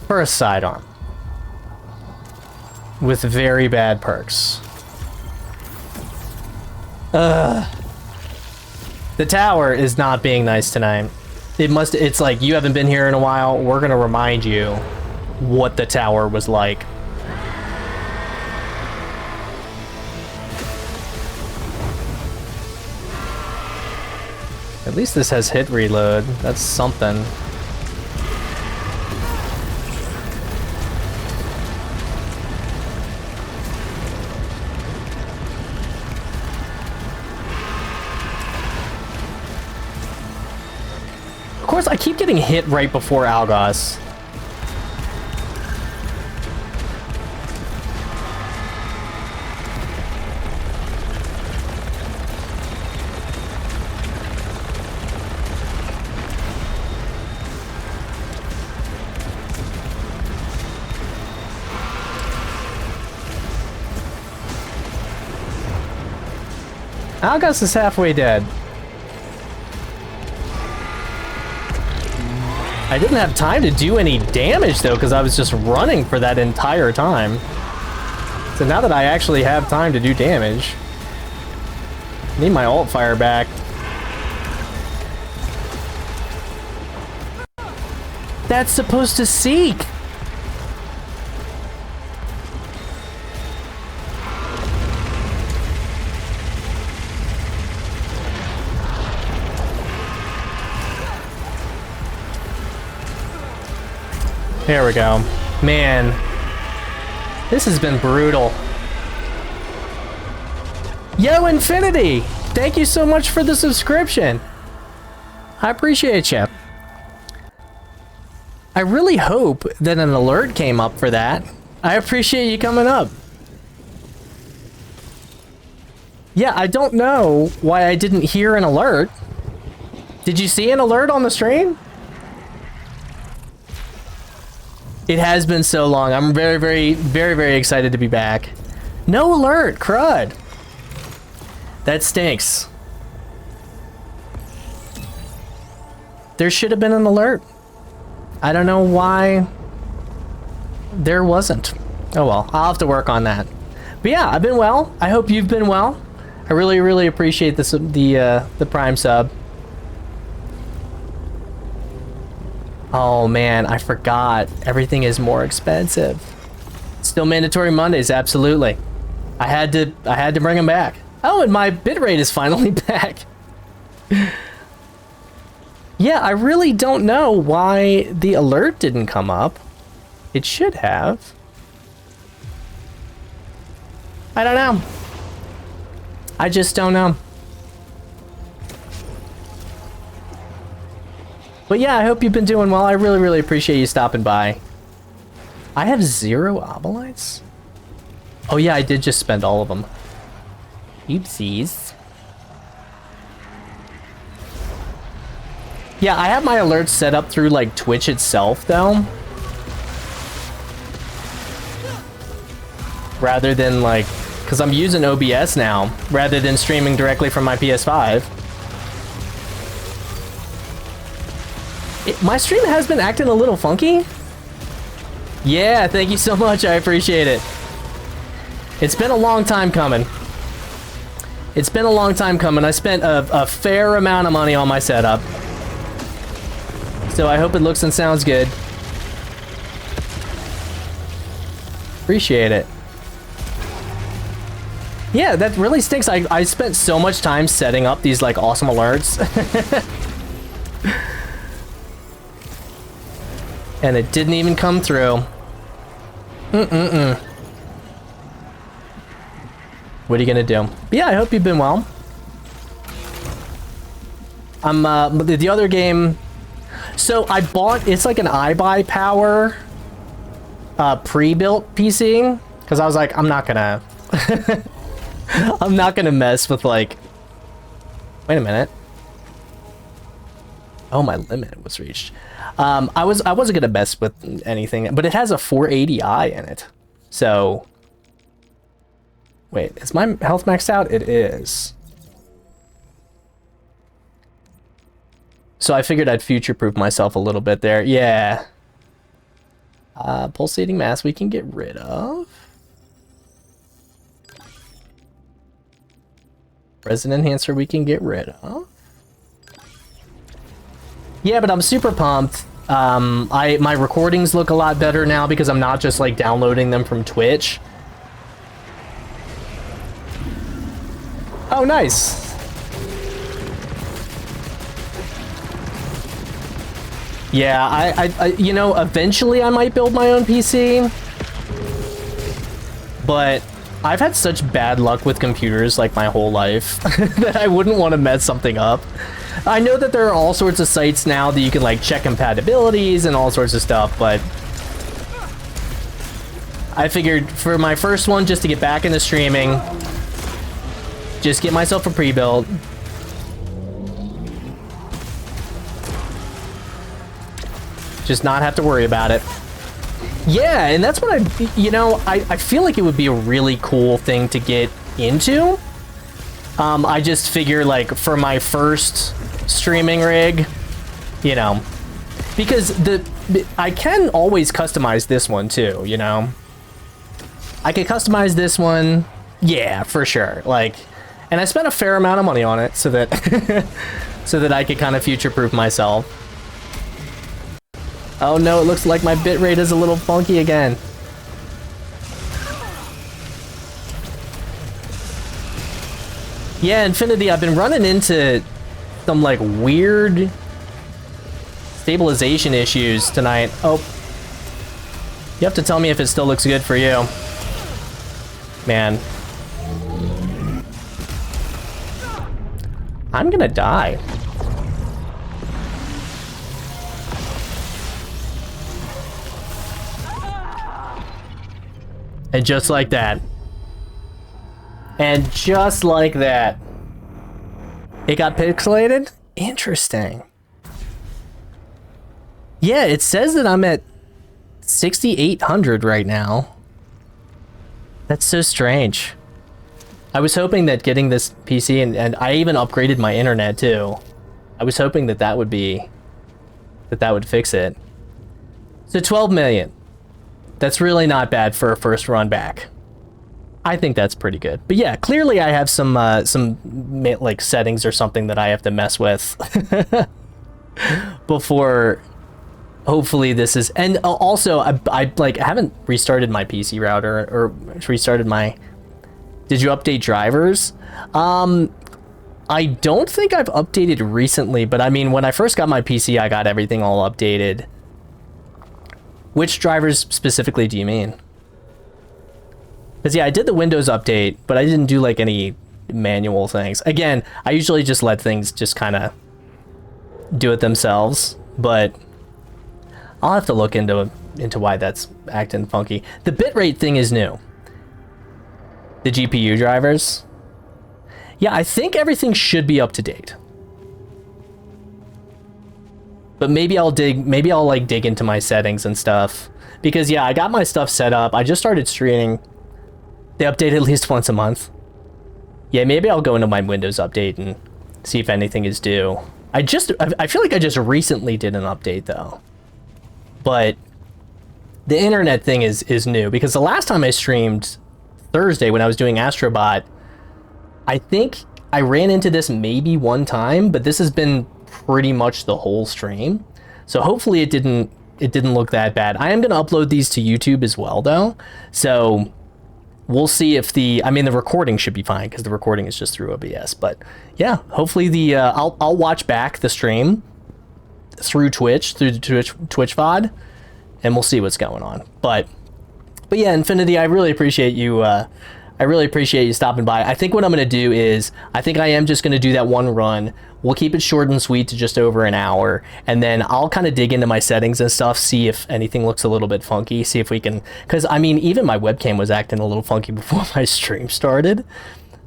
For a sidearm with very bad perks. The tower is not being nice tonight. It's like, you haven't been here in a while. We're gonna remind you what the tower was like. At least this has hit reload. That's something. Of course, I keep getting hit right before Algos. Algos is halfway dead. I didn't have time to do any damage though, because I was just running for that entire time. So now that I actually have time to do damage, I need my alt fire back. That's supposed to seek. There we go. Man, this has been brutal. Yo, Infinity! Thank you so much for the subscription. I appreciate you. I really hope that an alert came up for that. I appreciate you coming up. Yeah, I don't know why I didn't hear an alert. Did you see an alert on the stream? It has been so long. I'm very excited to be back. No alert, crud. That stinks. There should have been an alert. I don't know why there wasn't. Oh well, I'll have to work on that. But yeah, I've been well. I hope you've been well. I really appreciate this, the Prime sub. Oh man, I forgot. Everything is more expensive. Still mandatory Mondays, absolutely. I had to bring them back. Oh, and my bitrate is finally back. Yeah, I really don't know why the alert didn't come up. It should have. I don't know. I just don't know. But yeah, I hope you've been doing well. I really appreciate you stopping by. I have 0 obolites? Oh yeah, I did just spend all of them. Oopsies. Yeah, I have my alerts set up through like Twitch itself though. rather than like, because I'm using OBS now rather than streaming directly from my PS5. My stream has been acting a little funky. Yeah, thank you so much. I appreciate it. It's been a long time coming. It's been a long time coming. I spent a fair amount of money on my setup. So I hope it looks and sounds good. Appreciate it. Yeah, that really stinks. I spent so much time setting up these like awesome alerts. And it didn't even come through. What are you gonna do? But yeah, I hope you've been well. The other game. So I bought, it's like an iBuyPower pre-built PC, because I was like, I'm not gonna I'm not gonna mess with like, wait a minute. Oh, my limit was reached. I wasn't gonna mess with anything, but it has a 480i in it. So wait, is my health maxed out? It is. So I figured I'd future-proof myself a little bit there. Yeah. Pulsating mass we can get rid of. Resin enhancer we can get rid of. Yeah, but I'm super pumped. My recordings look a lot better now because I'm not just like downloading them from Twitch. Oh, nice. Yeah, I you know, eventually I might build my own PC, but I've had such bad luck with computers like my whole life that I wouldn't want to mess something up. I know that there are all sorts of sites now that you can like check compatibilities and all sorts of stuff, but I figured for my first one, just to get back into streaming, just get myself a pre-built. Just not have to worry about it. Yeah, and that's what I feel like it would be a really cool thing to get into. I just figure like for my first streaming rig, you know, because I can always customize this one too, you know. I could customize this one, yeah, for sure. Like, and I spent a fair amount of money on it so that so that I could kind of future-proof myself. Oh no, it looks like my bitrate is a little funky again. Yeah, Infinity, I've been running into some like weird stabilization issues tonight. Oh, you have to tell me if it still looks good for you. Man. I'm gonna die. And just like that. And just like that. It got pixelated? Interesting. Yeah, it says that I'm at 6,800 right now. That's so strange. I was hoping that getting this PC, and I even upgraded my internet too. I was hoping that that would be, that would fix it. So 12 million. That's really not bad for a first run back. I think that's pretty good. But yeah, clearly I have some like settings or something that I have to mess with before hopefully this is. And also I like haven't restarted my PC router or restarted my. Did you update drivers? I don't think I've updated recently, but I mean when I first got my PC, I got everything all updated. Which drivers specifically do you mean? Because yeah, I did the Windows update, but I didn't do like any manual things. Again, I usually just let things just kind of do it themselves, but I'll have to look into why that's acting funky. The bitrate thing is new. The GPU drivers. Yeah, I think everything should be up to date. But maybe I'll like dig into my settings and stuff. Because yeah, I got my stuff set up. I just started streaming They update at least once a month. Yeah, maybe I'll go into my Windows update and see if anything is due. I feel like I just recently did an update though. But the internet thing is new, because the last time I streamed Thursday when I was doing Astrobot, I think I ran into this maybe one time, but this has been pretty much the whole stream. So hopefully it didn't look that bad. I am going to upload these to YouTube as well though. So we'll see if the recording should be fine, because the recording is just through OBS. But yeah, hopefully I'll watch back the stream through Twitch VOD, and we'll see what's going on. But yeah, Infinity, I really appreciate you. I really appreciate you stopping by. I think what I'm going to do is, I think I am just going to do that one run. We'll keep it short and sweet to just over an hour. And then I'll kind of dig into my settings and stuff, see if anything looks a little bit funky, see if we can, because I mean, even my webcam was acting a little funky before my stream started.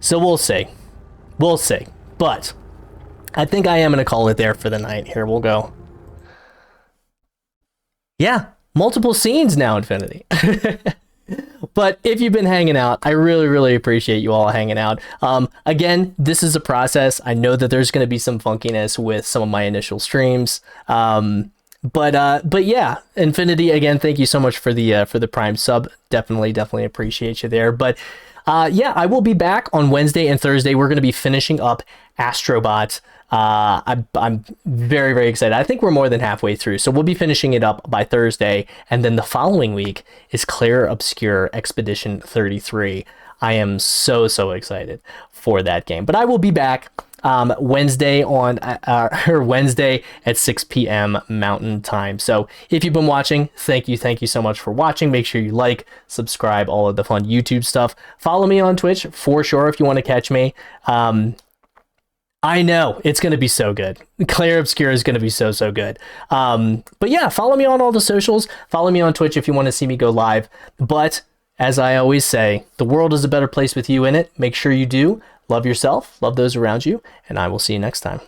So we'll see. We'll see. But I think I am going to call it there for the night. Here, we'll go. Yeah, multiple scenes now, Infinity. But if you've been hanging out, I really, really appreciate you all hanging out. Again, this is a process. I know that there's going to be some funkiness with some of my initial streams. But yeah, Infinity, again, thank you so much for the Prime sub. Definitely appreciate you there. But yeah, I will be back on Wednesday and Thursday. We're going to be finishing up Astrobot. I'm very, very excited. I think we're more than halfway through, so we'll be finishing it up by Thursday, and then the following week is Clair Obscur Expedition 33. I am so excited for that game. But I will be back Wednesday Wednesday at 6 p.m. Mountain Time. So if you've been watching, thank you so much for watching. Make sure you like, subscribe, all of the fun YouTube stuff. Follow me on Twitch for sure if you want to catch me. I know it's going to be so good. Clair Obscur is going to be so good. But yeah, follow me on all the socials. Follow me on Twitch if you want to see me go live. But as I always say, the world is a better place with you in it. Make sure you do. Love yourself, love those around you, and I will see you next time.